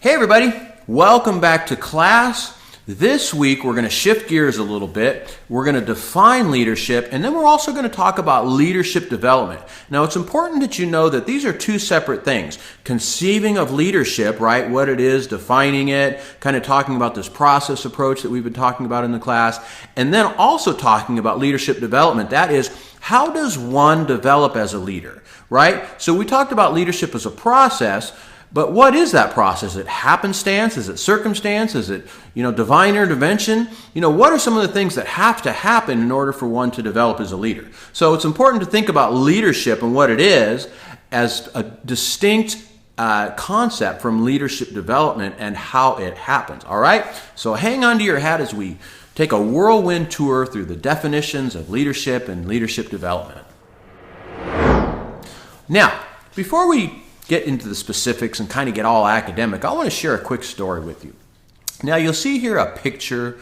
Hey everybody, welcome back to class. This week we're going to shift gears a little bit. We're going to define leadership, and then we're also going to talk about leadership development. Now it's important that you know that these are two separate things. Conceiving of leadership, right, what it is, defining it, kind of talking about this process approach that we've been talking about in the class, and then also talking about leadership development. That is, how does one develop as a leader, right? So we talked about leadership as a process. But what is that process? Is it happenstance? Is it circumstance? Is it, divine intervention? What are some of the things that have to happen in order for one to develop as a leader? So it's important to think about leadership and what it is as a distinct concept from leadership development and how it happens. All right? So hang on to your hat as we take a whirlwind tour through the definitions of leadership and leadership development. Now, before we get into the specifics and kind of get all academic, I want to share a quick story with you. Now, you'll see here a picture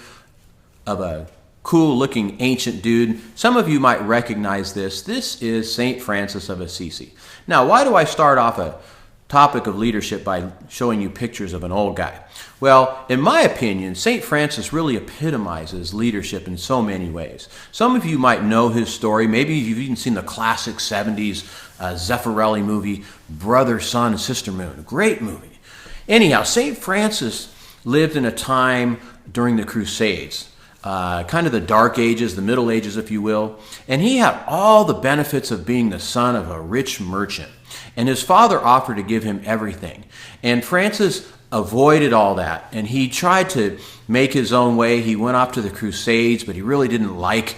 of a cool-looking ancient dude. Some of you might recognize this. This is St. Francis of Assisi. Now, why do I start off a topic of leadership by showing you pictures of an old guy? Well, in my opinion, St. Francis really epitomizes leadership in so many ways. Some of you might know his story. Maybe you've even seen the classic 70s Zeffirelli movie, Brother, Sun, and Sister Moon. A great movie. Anyhow, St. Francis lived in a time during the Crusades, kind of the Dark Ages, the Middle Ages, if you will. And he had all the benefits of being the son of a rich merchant. And his father offered to give him everything. And Francis avoided all that. And he tried to make his own way. He went off to the Crusades, but he really didn't like,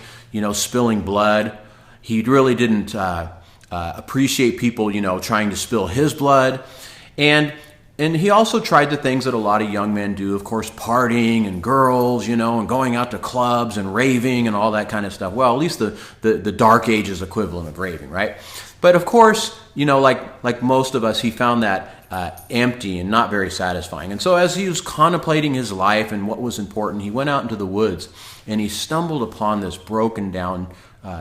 spilling blood. He really didn't appreciate people, trying to spill his blood. And he also tried the things that a lot of young men do, of course, partying and girls, and going out to clubs and raving and all that kind of stuff. Well, at least the Dark Ages equivalent of raving, right? But of course, like most of us, he found that empty and not very satisfying. And so as he was contemplating his life and what was important, he went out into the woods and he stumbled upon this broken down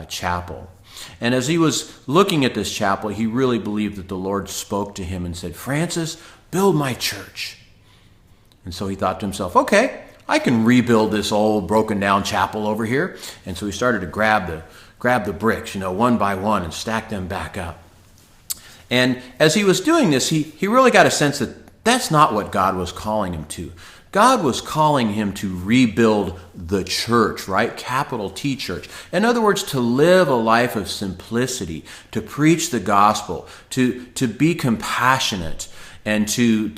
chapel. And as he was looking at this chapel, he really believed that the Lord spoke to him and said, "Francis, build my church." And so he thought to himself, okay, I can rebuild this old broken down chapel over here. And so he started to grab the bricks, one by one and stack them back up. And as he was doing this, he really got a sense that that's not what God was calling him to. God was calling him to rebuild the church, right? Capital T church. In other words, to live a life of simplicity, to preach the gospel, to be compassionate, and to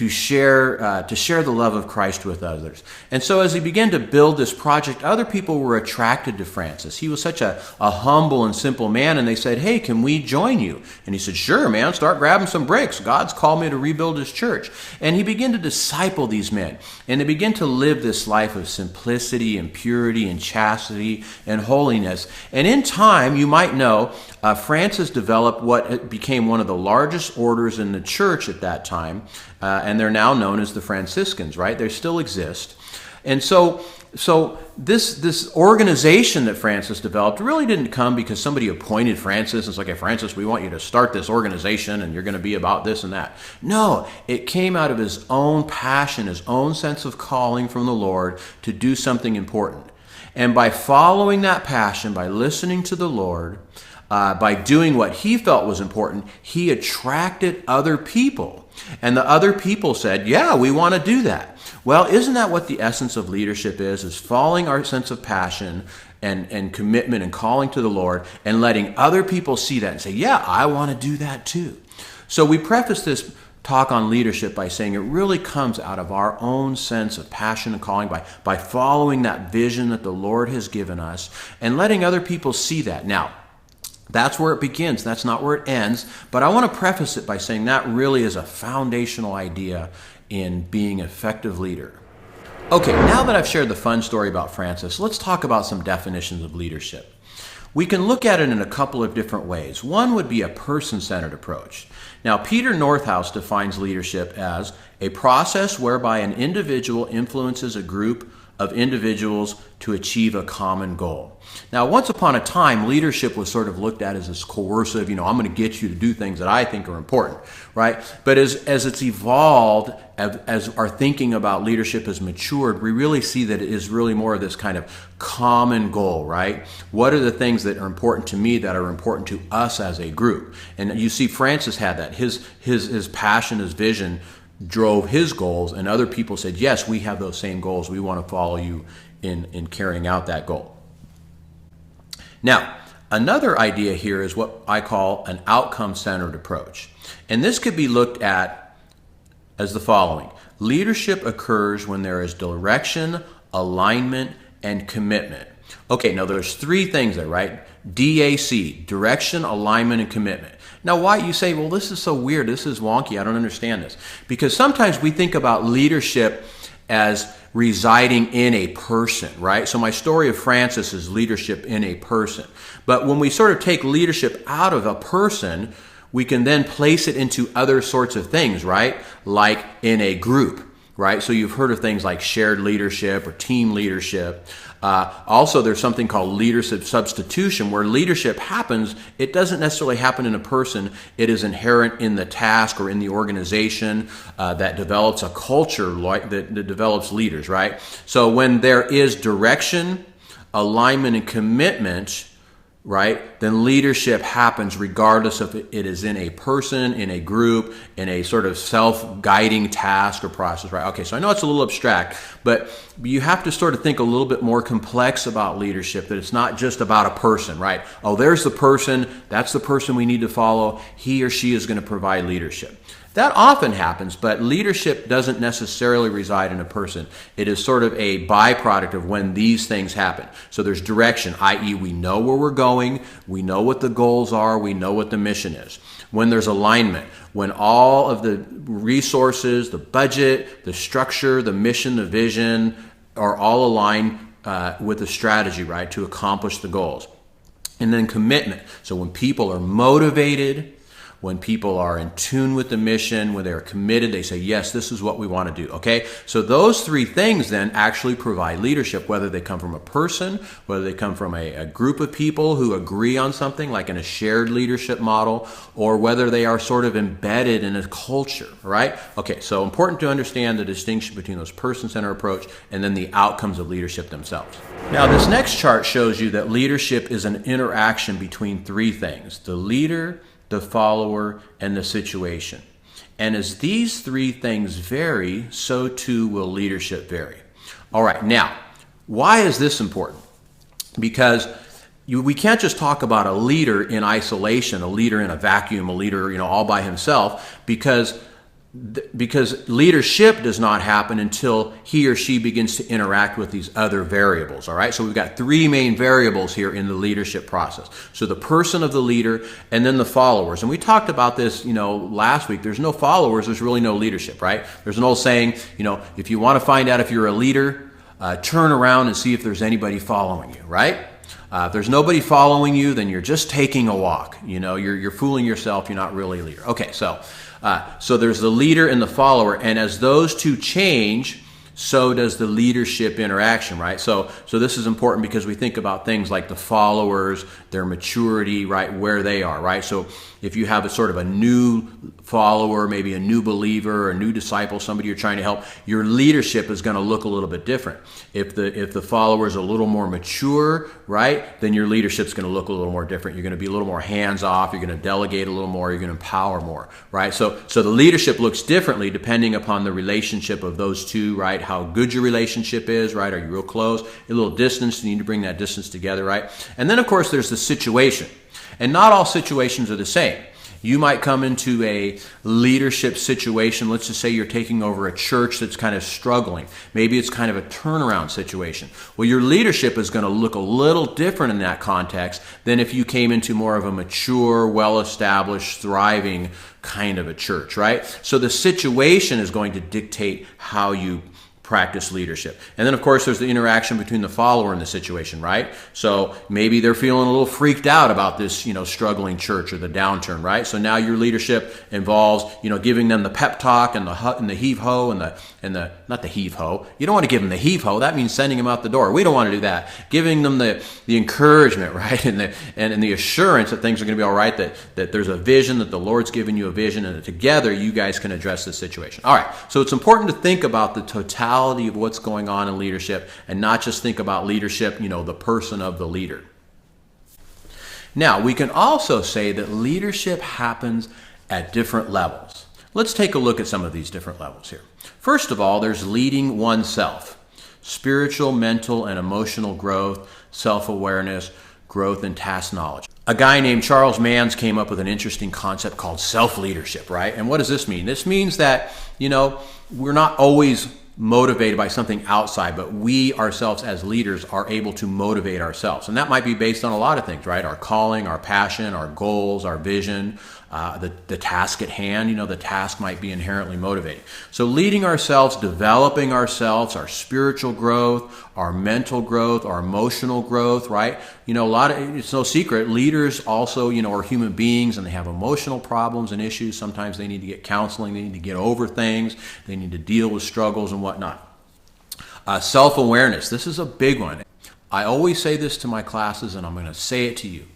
share the love of Christ with others. And so as he began to build this project, other people were attracted to Francis. He was such a humble and simple man, and they said, "Hey, can we join you?" And he said, "Sure, man, start grabbing some bricks. God's called me to rebuild his church." And he began to disciple these men, and they began to live this life of simplicity and purity and chastity and holiness. And in time, you might know, Francis developed what became one of the largest orders in the church at that time, and they're now known as the Franciscans, right? They still exist. And so this organization that Francis developed really didn't come because somebody appointed Francis. It's like, "Hey, Francis, we want you to start this organization and you're going to be about this and that." No, it came out of his own passion, his own sense of calling from the Lord to do something important. And by following that passion, by listening to the Lord, by doing what he felt was important, he attracted other people. And the other people said, "Yeah, we want to do that." Well, isn't that what the essence of leadership is following our sense of passion and commitment and calling to the Lord and letting other people see that and say, "Yeah, I want to do that too." So we preface this talk on leadership by saying it really comes out of our own sense of passion and calling by following that vision that the Lord has given us and letting other people see that. Now, that's where it begins. That's not where it ends. But I want to preface it by saying that really is a foundational idea in being an effective leader. Okay, now that I've shared the fun story about Francis, let's talk about some definitions of leadership. We can look at it in a couple of different ways. One would be a person-centered approach. Now, Peter Northouse defines leadership as a process whereby an individual influences a group of individuals to achieve a common goal. Now, once upon a time, leadership was sort of looked at as this coercive, I'm going to get you to do things that I think are important, right? But as it's evolved, as our thinking about leadership has matured, we really see that it is really more of this kind of common goal, right? What are the things that are important to me that are important to us as a group? And you see Francis had that. His passion, his vision drove his goals, and other people said, yes, we have those same goals. We want to follow you in carrying out that goal. Now, another idea here is what I call an outcome-centered approach. And this could be looked at as the following. Leadership occurs when there is direction, alignment, and commitment. Okay, now there's three things there, right? DAC, direction, alignment, and commitment. Now, why you say, well, this is so weird, this is wonky, I don't understand this. Because sometimes we think about leadership as residing in a person, right? So my story of Francis is leadership in a person. But when we sort of take leadership out of a person, we can then place it into other sorts of things, right? Like in a group, right? So you've heard of things like shared leadership or team leadership. Also, there's something called leadership substitution, where leadership happens. It doesn't necessarily happen in a person. It is inherent in the task or in the organization that develops a culture that develops leaders, right? So when there is direction, alignment, and commitment, right, then leadership happens regardless if it is in a person, in a group, in a sort of self-guiding task or process, right? Okay, so I know it's a little abstract, but you have to sort of think a little bit more complex about leadership, that it's not just about a person, right? Oh, there's the person, that's the person we need to follow. He or she is going to provide leadership. That often happens, but leadership doesn't necessarily reside in a person. It is sort of a byproduct of when these things happen. So there's direction, i.e. we know where we're going, we know what the goals are, we know what the mission is. When there's alignment, when all of the resources, the budget, the structure, the mission, the vision are all aligned with the strategy, right, to accomplish the goals. And then commitment. So when people are motivated, when people are in tune with the mission, when they're committed, they say, yes, this is what we want to do, okay? So those three things then actually provide leadership, whether they come from a person, whether they come from a group of people who agree on something, like in a shared leadership model, or whether they are sort of embedded in a culture, right? Okay, so important to understand the distinction between those person-centered approach and then the outcomes of leadership themselves. Now, this next chart shows you that leadership is an interaction between three things: the leader, the follower, and the situation. And as these three things vary, so too will leadership vary. All right, now, why is this important? Because we can't just talk about a leader in isolation, a leader in a vacuum, a leader, all by himself, because leadership does not happen until he or she begins to interact with these other variables, all right? So we've got three main variables here in the leadership process. So the person of the leader, and then the followers. And we talked about this, last week. There's no followers, there's really no leadership, right? There's an old saying, if you want to find out if you're a leader, turn around and see if there's anybody following you, right? If there's nobody following you, then you're just taking a walk. You're fooling yourself, you're not really a leader. Okay, so there's the leader and the follower, and as those two change, so does the leadership interaction, right? So this is important because we think about things like the followers, their maturity, right, where they are, right? So if you have a sort of a new follower, maybe a new believer, or a new disciple, somebody you're trying to help, your leadership is going to look a little bit different. If the follower is a little more mature, right, then your leadership is going to look a little more different. You're going to be a little more hands-off. You're going to delegate a little more. You're going to empower more, right? So the leadership looks differently depending upon the relationship of those two, right? How good your relationship is, right? Are you real close? A little distance, you need to bring that distance together, right? And then, of course, there's the situation. And not all situations are the same. You might come into a leadership situation. Let's just say you're taking over a church that's kind of struggling. Maybe it's kind of a turnaround situation. Well, your leadership is going to look a little different in that context than if you came into more of a mature, well-established, thriving kind of a church, right? So the situation is going to dictate how you practice leadership. And then, of course, there's the interaction between the follower and the situation, right? So maybe they're feeling a little freaked out about this, struggling church or the downturn, right? So now your leadership involves, giving them the pep talk and the heave-ho and the not the heave-ho. You don't want to give them the heave-ho. That means sending them out the door. We don't want to do that. Giving them the encouragement, right? And the assurance that things are going to be all right, that there's a vision, that the Lord's given you a vision, and that together you guys can address this situation. All right. So it's important to think about the totality of what's going on in leadership and not just think about leadership, the person of the leader. Now, we can also say that leadership happens at different levels. Let's take a look at some of these different levels here. First of all, there's leading oneself. Spiritual, mental, and emotional growth, self-awareness, growth, and task knowledge. A guy named Charles Manns came up with an interesting concept called self-leadership, right? And what does this mean? This means that, we're not always motivated by something outside, but we ourselves as leaders are able to motivate ourselves. And that might be based on a lot of things, right? Our calling, our passion, our goals, our vision, the task at hand. The task might be inherently motivating. So leading ourselves, developing ourselves, our spiritual growth, our mental growth, our emotional growth, right? It's no secret. Leaders also, are human beings and they have emotional problems and issues. Sometimes they need to get counseling. They need to get over things. They need to deal with struggles and whatnot. Self-awareness. This is a big one. I always say this to my classes and I'm going to say it to you.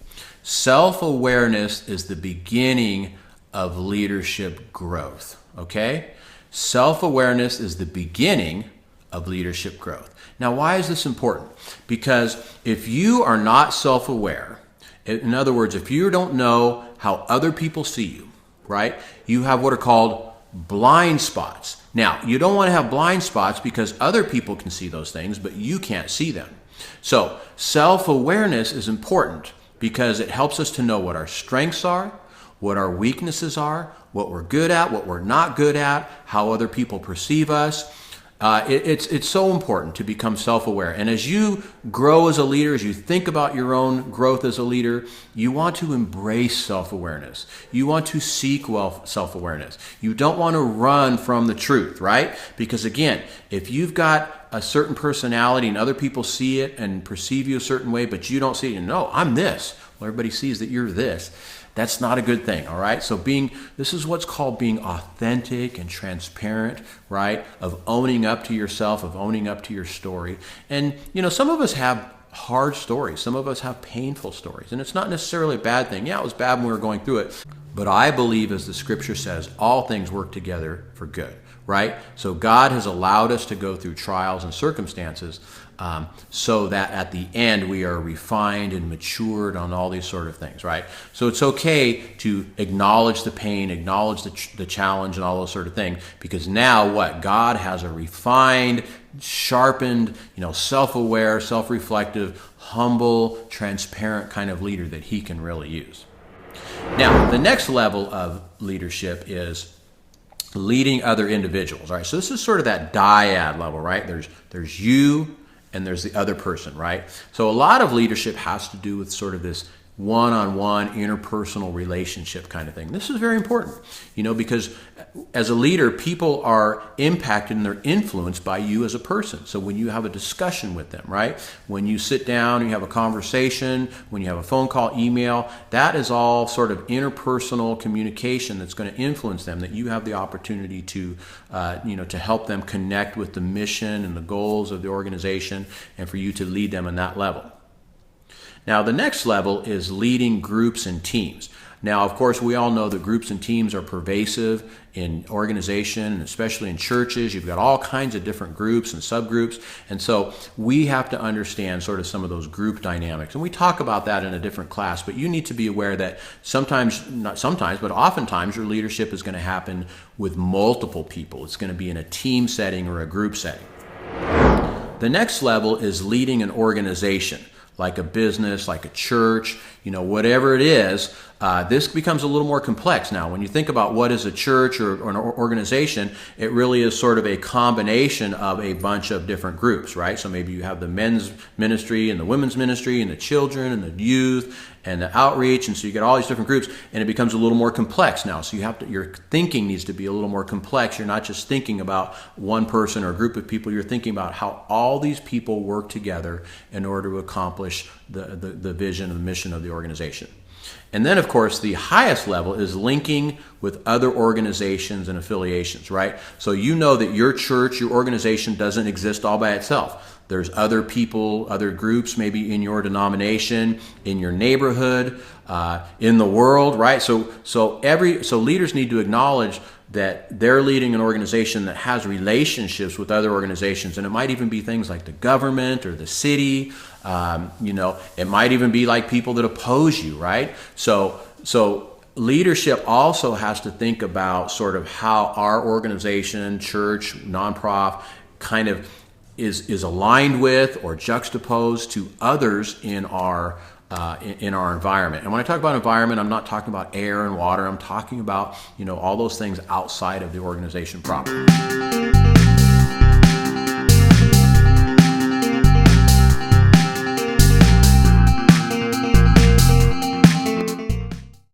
Self-awareness is the beginning of leadership growth, okay? Self-awareness is the beginning of leadership growth. Now, why is this important? Because if you are not self-aware, in other words, if you don't know how other people see you, right, you have what are called blind spots. Now, you don't want to have blind spots because other people can see those things, but you can't see them. So, self-awareness is important because it helps us to know what our strengths are, what our weaknesses are, what we're good at, what we're not good at, how other people perceive us. It's so important to become self-aware. And as you grow as a leader, as you think about your own growth as a leader, you want to embrace self-awareness. You want to seek self-awareness. You don't want to run from the truth, right? Because again, if you've got a certain personality and other people see it and perceive you a certain way, but you don't see it, no, I'm this. Well, everybody sees that you're this. That's not a good thing, all right? So this is what's called being authentic and transparent, right? Of owning up to yourself, of owning up to your story. And, some of us have hard stories. Some of us have painful stories. And it's not necessarily a bad thing. Yeah, it was bad when we were going through it. But I believe, as the scripture says, all things work together for good, right? So God has allowed us to go through trials and circumstances so that at the end we are refined and matured on all these sort of things, right? So it's okay to acknowledge the pain, acknowledge the challenge and all those sort of things, because now what? God has a refined, sharpened, self-aware, self-reflective, humble, transparent kind of leader that he can really use. Now, the next level of leadership is leading other individuals. All right, so this is sort of that dyad level, right? There's you and there's the other person, right? So a lot of leadership has to do with sort of this one-on-one interpersonal relationship kind of thing. This is very important, because as a leader, people are impacted and they're influenced by you as a person. So when you have a discussion with them, right? When you sit down and you have a conversation, when you have a phone call, email, that is all sort of interpersonal communication that's going to influence them, that you have the opportunity to, to help them connect with the mission and the goals of the organization and for you to lead them in that level. Now, the next level is leading groups and teams. Now, of course, we all know that groups and teams are pervasive in organization, and especially in churches. You've got all kinds of different groups and subgroups. And so we have to understand sort of some of those group dynamics. And we talk about that in a different class, but you need to be aware that not sometimes, but oftentimes your leadership is going to happen with multiple people. It's going to be in a team setting or a group setting. The next level is leading an organization, like a business, like a church, whatever it is. This becomes a little more complex now. When you think about what is a church or an organization, it really is sort of a combination of a bunch of different groups, right? So maybe you have the men's ministry and the women's ministry and the children and the youth and the outreach, and so you get all these different groups, and it becomes a little more complex now. So your thinking needs to be a little more complex. You're not just thinking about one person or a group of people. You're thinking about how all these people work together in order to accomplish the vision and the mission of the organization. And then, of course, the highest level is linking with other organizations and affiliations, right? So you know that your church, your organization doesn't exist all by itself. There's other people, other groups, maybe in your denomination, in your neighborhood, in the world, right? So leaders need to acknowledge that they're leading an organization that has relationships with other organizations, and it might even be things like the government or the city. It might even be like people that oppose you, right? So leadership also has to think about sort of how our organization, church, nonprofit, kind of is aligned with or juxtaposed to others in our environment. And when I talk about environment, I'm not talking about air and water. I'm talking about all those things outside of the organization proper.